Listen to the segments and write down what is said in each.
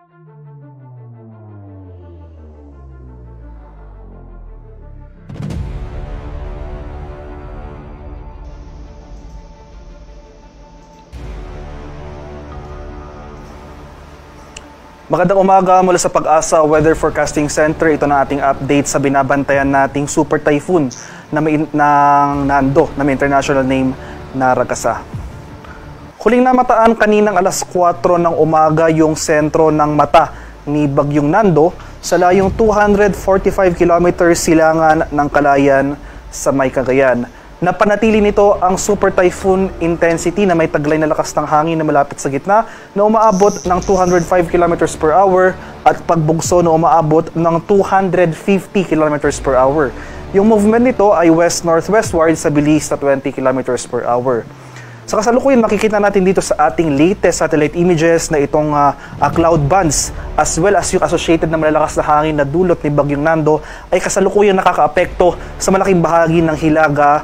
Magandang umaga mula sa Pag-asa Weather Forecasting Center. Ito na ating update sa binabantayan nating super typhoon na may Nando, na may international name na Ragasa. Huling namataan kaninang alas 4 ng umaga yung sentro ng mata ni Bagyong Nando sa layong 245 kilometers silangan ng Calayan sa may Cagayan. Napanatili nito ang super typhoon intensity na may taglay na lakas ng hangin na malapit sa gitna na umaabot ng 205 km per hour at pagbugso na umaabot ng 250 km per hour. Yung movement nito ay west-northwestward sa bilis na 20 km per hour. Sa kasalukuyan, makikita natin dito sa ating latest satellite images na itong cloud bands as well as yung associated na malalakas na hangin na dulot ni Bagyong Nando ay kasalukuyan nakakaapekto sa malaking bahagi ng Hilaga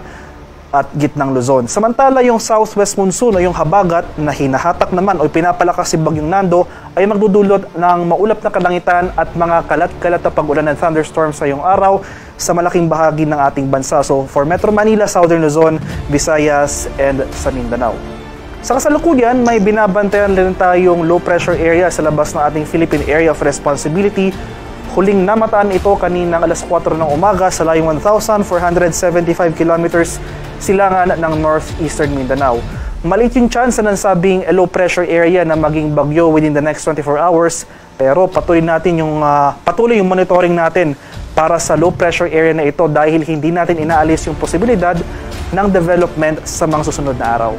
at gitnang Luzon. Samantala, yung southwest monsoon o yung habagat na hinahatak naman o pinapalakas si Bagyong Nando ay magdudulot ng maulap na kalangitan at mga kalat-kalat na pag-ulan ng thunderstorms sa iyong araw sa malaking bahagi ng ating bansa. So, for Metro Manila, Southern Luzon, Visayas, and sa Mindanao. Sa kasalukuyan, may binabantayan rin tayong low pressure area sa labas ng ating Philippine Area of Responsibility. Huling namataan ito kaninang alas 4 ng umaga sa layong 1,475 kilometers silangan ng northeastern Mindanao. Maliit yung chance na nasabing low pressure area na maging bagyo within the next 24 hours, pero patuloy yung monitoring natin para sa low pressure area na ito dahil hindi natin inaalis yung posibilidad ng development sa mga susunod na araw.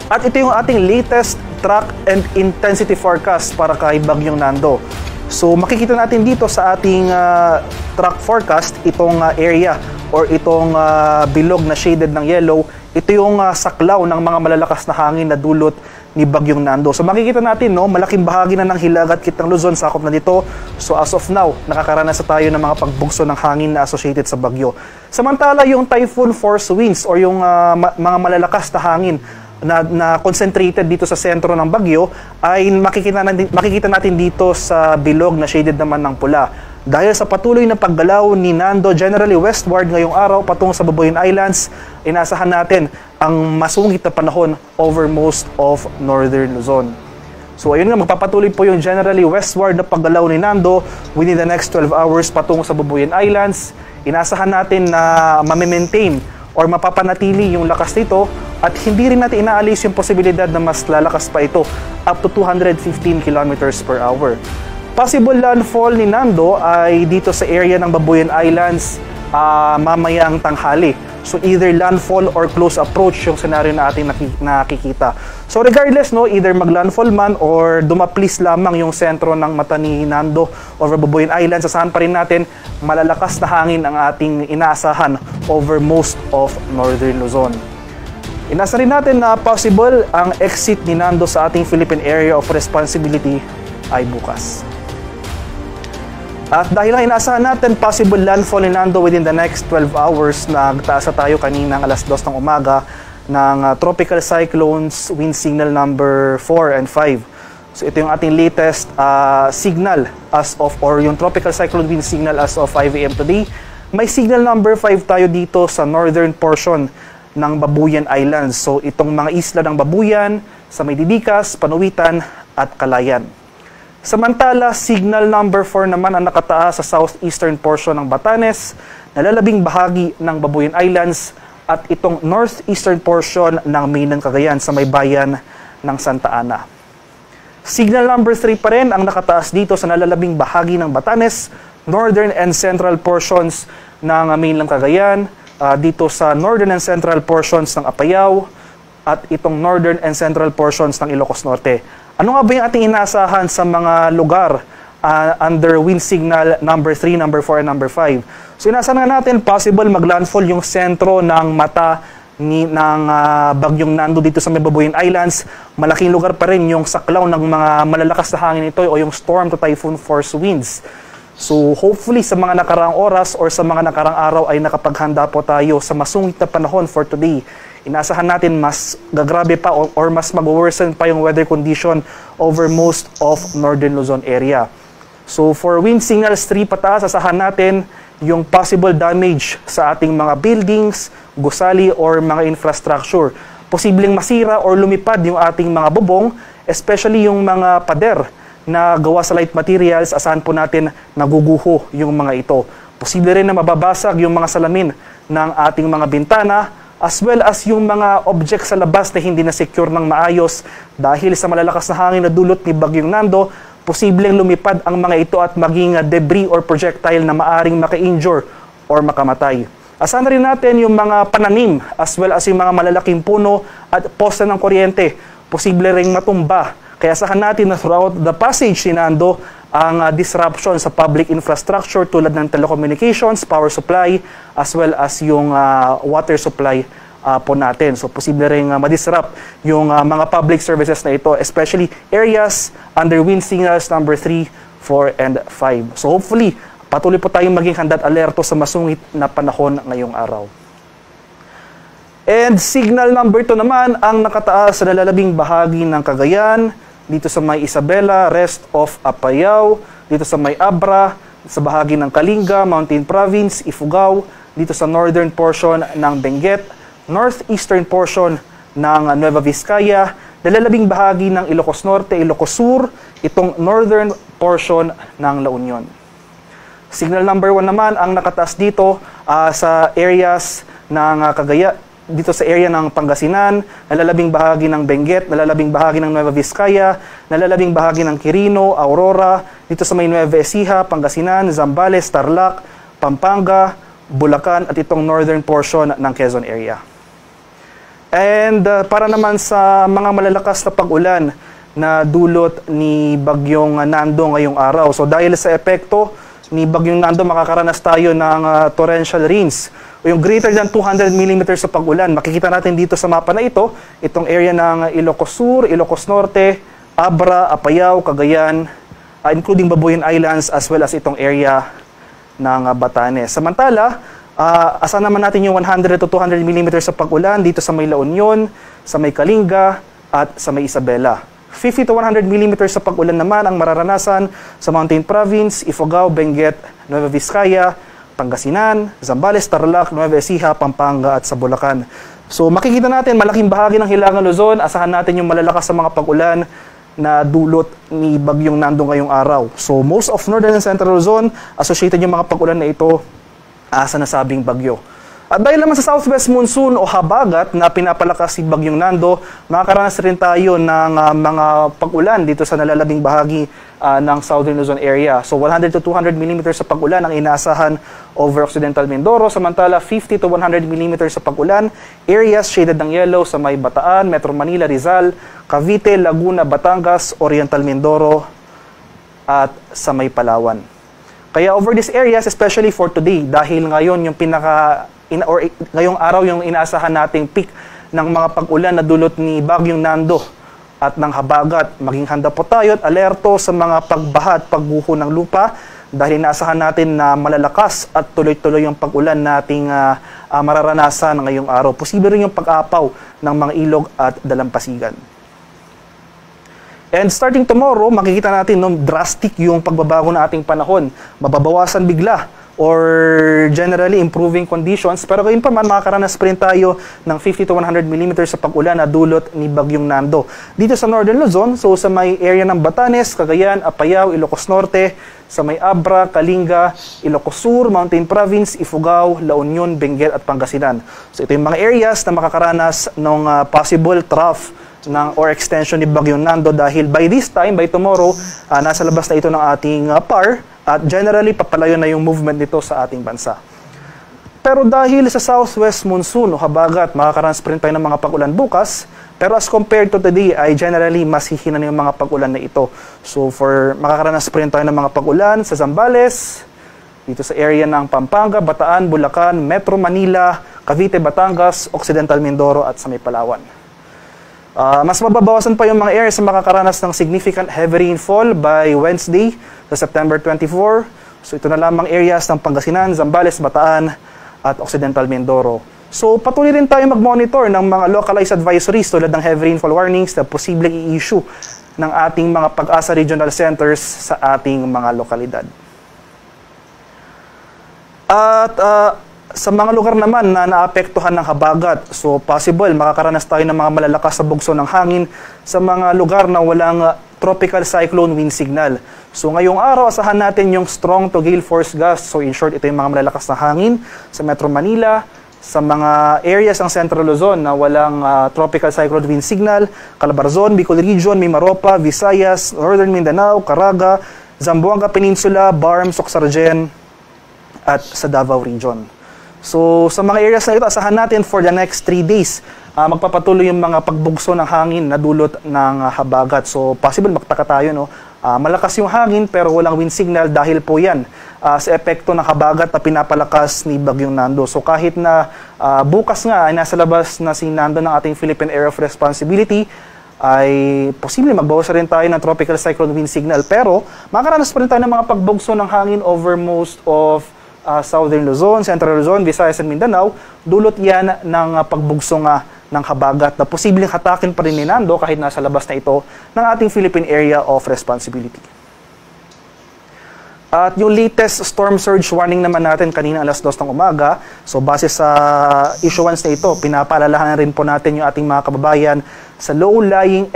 At ito yung ating latest track and intensity forecast para kay Bagyong Nando. So makikita natin dito sa ating track forecast itong area or itong bilog na shaded ng yellow. Ito yung saklaw ng mga malalakas na hangin na dulot ni Bagyong Nando. So makikita natin, no, malaking bahagi na ng Hilaga at Kitang Luzon sakop na dito. So as of now, nakakaranas na tayo ng mga pagbugso ng hangin na associated sa bagyo. Samantala, yung typhoon force winds or yung mga malalakas na hangin na concentrated dito sa sentro ng bagyo ay makikita natin dito sa bilog na shaded naman ng pula. Dahil sa patuloy na paggalaw ni Nando generally westward ngayong araw patungo sa Babuyan Islands, inasahan natin ang masungit na panahon over most of northern Luzon. So ayun nga, magpapatuloy po yung generally westward na paggalaw ni Nando within the next 12 hours patungo sa Babuyan Islands. Inasahan natin na mamimaintain or mapapanatili yung lakas nito at hindi rin natin inaalis yung posibilidad na mas lalakas pa ito up to 215 km per hour. Possible landfall ni Nando ay dito sa area ng Babuyan Islands mamayang tanghali. So either landfall or close approach yung scenario na ating nakikita. So regardless, no, either maglandfall man or dumaplis lamang yung sentro ng mata ni Nando over Babuyan Islands, asahan pa rin natin malalakas na hangin ang ating inaasahan over most of northern Luzon. Inasa rin natin na possible ang exit ni Nando sa ating Philippine Area of Responsibility ay bukas. At dahil lang inaasahan natin possible landfall ni Nando within the next 12 hours, nagtaas na tayo kaninang alas 2 ng umaga ng tropical cyclones wind signal number 4 and 5. So ito yung ating latest signal as of, or yung tropical cyclone wind signal as of 5 AM today. May signal number 5 tayo dito sa northern portion ng Babuyan Islands. So itong mga isla ng Babuyan, sa Maydidikas, Panuwitan at Calayan. Samantala, signal number 4 naman ang nakataas sa southeastern portion ng Batanes, nalalabing bahagi ng Babuyan Islands at itong northeastern portion ng mainland Cagayan sa may bayan ng Santa Ana. Signal number 3 pa rin ang nakataas dito sa nalalabing bahagi ng Batanes, northern and central portions ng mainland Cagayan, dito sa northern and central portions ng Apayao at itong northern and central portions ng Ilocos Norte. Ano nga ba yung ating inaasahan sa mga lugar under wind signal number 3, number 4, and number 5? So inaasahan nga natin possible maglandfall yung sentro ng mata ng Bagyong Nando dito sa Babuyan Islands. Malaking lugar pa rin yung saklaw ng mga malalakas na hangin ito o yung storm to typhoon force winds. So hopefully sa mga nakaraang oras or sa mga nakaraang araw ay nakapaghanda po tayo sa masungit na panahon for today. inaasahan natin mas gagrabe pa or mas mag-worsen pa yung weather condition over most of Northern Luzon area. So for wind signals 3 pataas, asahan natin yung possible damage sa ating mga buildings, gusali or mga infrastructure. Posibleng masira or lumipad yung ating mga bubong, especially yung mga pader na gawa sa light materials, asahan po natin naguguho yung mga ito. Posible rin na mababasag yung mga salamin ng ating mga bintana, as well as yung mga objects sa labas na hindi na secure ng maayos dahil sa malalakas na hangin na dulot ni Bagyong Nando. Posibleng lumipad ang mga ito at maging debris or projectile na maaring maka-injure or makamatay. Asahan rin natin yung mga pananim as well as yung mga malalaking puno at poste ng kuryente. Posible ring matumba. Kaya asahan natin na throughout the passage ni Nando ang disruption sa public infrastructure tulad ng telecommunications, power supply, as well as yung water supply po natin. So, posible rin madisrupt yung mga public services na ito, especially areas under wind signals number 3, 4, and 5. So, hopefully, patuloy po tayong maging handa at alerto sa masungit na panahon ngayong araw. And signal number 2 naman ang nakataas sa nalalabing bahagi ng Cagayan, dito sa may Isabela, rest of Apayao, dito sa may Abra, sa bahagi ng Kalinga, Mountain Province, Ifugao, dito sa northern portion ng Benguet, northeastern portion ng Nueva Vizcaya, nalalabing bahagi ng Ilocos Norte, Ilocos Sur, itong northern portion ng La Union. Signal number 1 naman ang nakataas dito sa areas ng Cagayan, dito sa area ng Pangasinan, nalalabing bahagi ng Benguet, nalalabing bahagi ng Nueva Vizcaya, nalalabing bahagi ng Quirino, Aurora, dito sa may Nueva Ecija, Pangasinan, Zambales, Tarlac, Pampanga, Bulacan at itong northern portion ng Quezon area. And para naman sa mga malalakas na pag-ulan na dulot ni Bagyong Nando ngayong araw. So dahil sa epekto ni Bagyong Nando, makakaranas tayo ng torrential rains o yung greater than 200 mm sa pag-ulan. Makikita natin dito sa mapa na ito, itong area ng Ilocos Sur, Ilocos Norte, Abra, Apayao, Cagayan, including Babuyan Islands as well as itong area ng Batanes. Samantala, asahan naman natin yung 100 to 200 mm sa pag-ulan dito sa may La Union, sa may Kalinga, at sa may Isabela. 50 to 100 mm sa pag-ulan naman ang mararanasan sa Mountain Province, Ifugao, Benguet, Nueva Vizcaya, Pangasinan, Zambales, Tarlac, Nueva Ecija, Pampanga, at sa Bulacan. So makikita natin malaking bahagi ng Hilangan Luzon, asahan natin yung malalakas sa mga pag-ulan na dulot ni Bagyong Nando ngayong araw. So most of Northern and Central Luzon, associated yung mga pag-ulan na ito sa nasabing bagyo. At dahil naman sa southwest monsoon o habagat na pinapalakas si Bagyong Nando, makakaranas rin tayo ng mga pag-ulan dito sa nalalabing bahagi ng Southern Luzon area. So 100 to 200 mm sa pag-ulan ang inaasahan over Occidental Mindoro, samantala 50 to 100 mm sa pag-ulan, areas shaded ng yellow sa may Bataan, Metro Manila, Rizal, Cavite, Laguna, Batangas, Oriental Mindoro, at sa may Palawan. Kaya over these areas, especially for today, dahil ngayon yung ngayong araw yung inaasahan nating peak ng mga pag-ulan na dulot ni Bagyong Nando at ng habagat, maging handa po tayo at alerto sa mga pagbaha at pagguho ng lupa dahil inaasahan natin na malalakas at tuloy-tuloy yung pag-ulan nating mararanasan ngayong araw. Posible rin yung pag-apaw ng mga ilog at dalampasigan. And starting tomorrow, makikita natin drastic yung pagbabago ng ating panahon. Mababawasan bigla or generally improving conditions. Pero gayon pa man, makakaranas pa rin tayo ng 50 to 100 mm sa pag-ulan na dulot ni Bagyong Nando. Dito sa Northern Luzon, so sa may area ng Batanes, Cagayan, Apayao, Ilocos Norte, sa may Abra, Kalinga, Ilocos Sur, Mountain Province, Ifugao, La Union, Benguet at Pangasinan. So ito yung mga areas na makakaranas ng possible trough or extension ni Bagyong Nando dahil by this time, by tomorrow, nasa labas na ito ng ating PAR at generally papalayo na yung movement nito sa ating bansa. Pero dahil sa southwest monsoon o habagat, makakaranas pa rin tayo ng mga pag-ulan bukas, pero as compared to today ay generally mas hihina na yung mga pag-ulan na ito. So makakaranas pa rin tayo ng mga pag-ulan sa Zambales, dito sa area ng Pampanga, Bataan, Bulacan, Metro Manila, Cavite, Batangas, Occidental Mindoro at sa may Palawan. Mas mababawasan pa yung mga areas na makakaranas ng significant heavy rainfall by Wednesday sa September 24. So ito na lamang areas ng Pangasinan, Zambales, Bataan at Occidental Mindoro. So patuloy rin tayo mag-monitor ng mga localized advisories tulad ng heavy rainfall warnings na posibleng i-issue ng ating mga Pag-asa Regional Centers sa ating mga lokalidad. At sa mga lugar naman na naapektuhan ng habagat, so possible makakaranas tayo ng mga malalakas na bugso ng hangin sa mga lugar na walang tropical cyclone wind signal. So ngayong araw, asahan natin yung strong to gale force gust. So in short, ito yung mga malalakas na hangin sa Metro Manila, sa mga areas ng Central Luzon na walang tropical cyclone wind signal, Calabarzon, Bicol Region, Mimaropa, Visayas, Northern Mindanao, Caraga, Zamboanga Peninsula, Barm, Socsargen, at sa Davao Region. So sa mga areas na ito, asahan natin for the next 3 days, magpapatuloy yung mga pagbugso ng hangin na dulot ng habagat. So possible magtaka tayo, no? Malakas yung hangin pero walang wind signal dahil po yan sa epekto ng habagat na pinapalakas ni Bagyong Nando. So kahit na bukas nga ay nasa labas na si Nando ng ating Philippine Area of Responsibility, ay posible magbawas rin tayo ng tropical cyclone wind signal. Pero makakaranas pa rin tayo ng mga pagbugso ng hangin over most of Southern Luzon, Central Luzon, Visayas and Mindanao. Dulot yan ng pagbugso nga ng habagat na posibleng hatakin pa rin ni Nando kahit nasa labas na ito ng ating Philippine Area of Responsibility. At yung latest storm surge warning naman natin kanina alas 2 ng umaga. So base sa issuance na ito, pinapaalalahanan rin po natin yung ating mga kababayan sa low-lying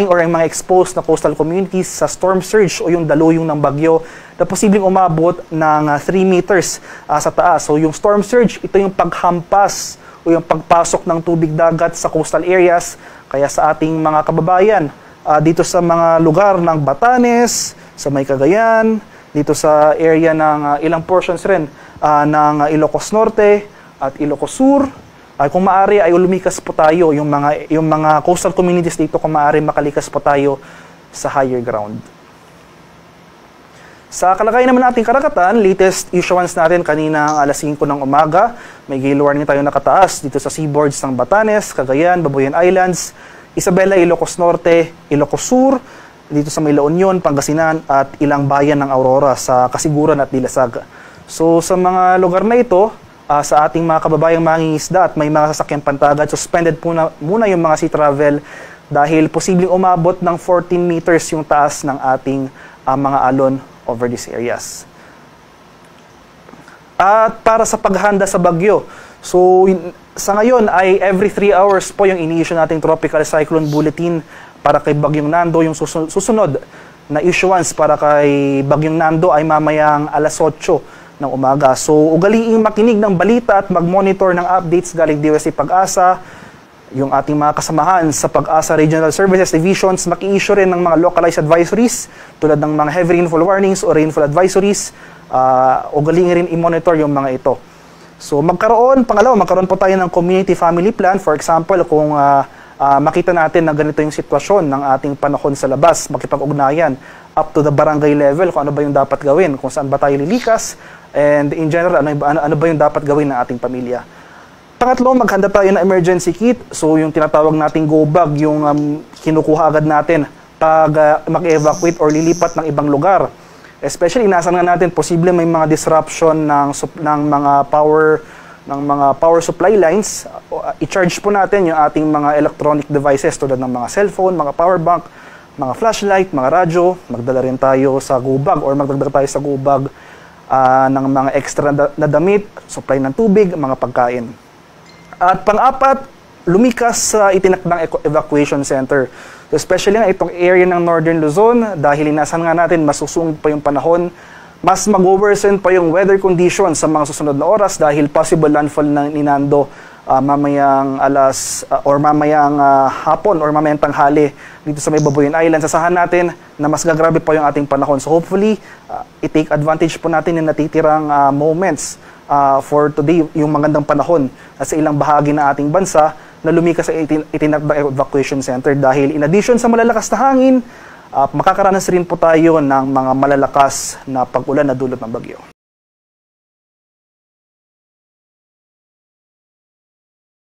or yung mga exposed na coastal communities sa storm surge o yung daluyong ng bagyo na posibleng umabot ng 3 meters sa taas. So yung storm surge, ito yung paghampas o yung pagpasok ng tubig dagat sa coastal areas. Kaya sa ating mga kababayan, dito sa mga lugar ng Batanes, sa May Cagayan, dito sa area ng ilang portions rin ng Ilocos Norte at Ilocos Sur, ay kung maaari ay lumikas po tayo, yung mga coastal communities dito, kung maaari makalikas po tayo sa higher ground. Sa kalagayan naman nating karagatan, latest issuance natin kanina alas 5 ng umaga, may gale warning tayo nakataas dito sa seaboards ng Batanes, Cagayan, Babuyan Islands, Isabela, Ilocos Norte, Ilocos Sur, dito sa may La Union, Pangasinan at ilang bayan ng Aurora sa Kasiguran at Dilasag. So sa mga lugar na ito, sa ating mga kababayang mangingisda at may mga sasakyang pantagad, suspended muna yung mga sea travel dahil posibleng umabot ng 14 meters yung taas ng ating mga alon over these areas. At para sa paghanda sa bagyo, so sa ngayon ay every 3 hours po yung ini-issue nating Tropical Cyclone Bulletin para kay Bagyong Nando. Yung susunod na issuance para kay Bagyong Nando ay mamayang alas 8 ng umaga. So, ugaliing makinig ng balita at mag-monitor ng updates galing DOST Pag-asa, yung ating mga kasamahan sa Pag-asa Regional Services Divisions, maki-issue rin ng mga localized advisories tulad ng mga heavy rainfall warnings o rainfall advisories. Ugaliing rin i-monitor yung mga ito. So, magkaroon po tayo ng community family plan. For example, kung makita natin na ganito yung sitwasyon ng ating panahon sa labas, makipag-ugnayan up to the barangay level kung ano ba yung dapat gawin, kung saan ba tayo lilikas, and in general, ano ba yung dapat gawin ng ating pamilya. Pangatlo, maghanda tayo ng emergency kit. So yung tinatawag nating go bag, yung kinukuha agad natin pag mag-evacuate or lilipat ng ibang lugar. Especially, inasahan nga natin, posible may mga disruption ng mga power supply lines. I-charge po natin yung ating mga electronic devices tulad ng mga cellphone, mga power bank, mga flashlight, mga radyo. Magdala rin tayo sa go bag or magdagdag tayo sa go bag ng mga extra na damit, supply ng tubig, mga pagkain. At pang-apat, lumikas sa itinakdang evacuation center. So especially na itong area ng Northern Luzon, dahil inasahan nga natin masusungit pa yung panahon, mas mag-worsen pa yung weather conditions sa mga susunod na oras dahil possible landfall ni Nando mamayang mamayang hapon or mamayang tanghali dito sa may Babuyan Islands. Asahan natin na mas gagrabe pa yung ating panahon. So hopefully, i-take advantage po natin yung natitirang moments for today, yung magandang panahon sa ilang bahagi ng ating bansa na lumikas sa itinakdang evacuation center dahil in addition sa malalakas na hangin, makakaranas rin po tayo ng mga malalakas na pag-ulan na dulot ng bagyo.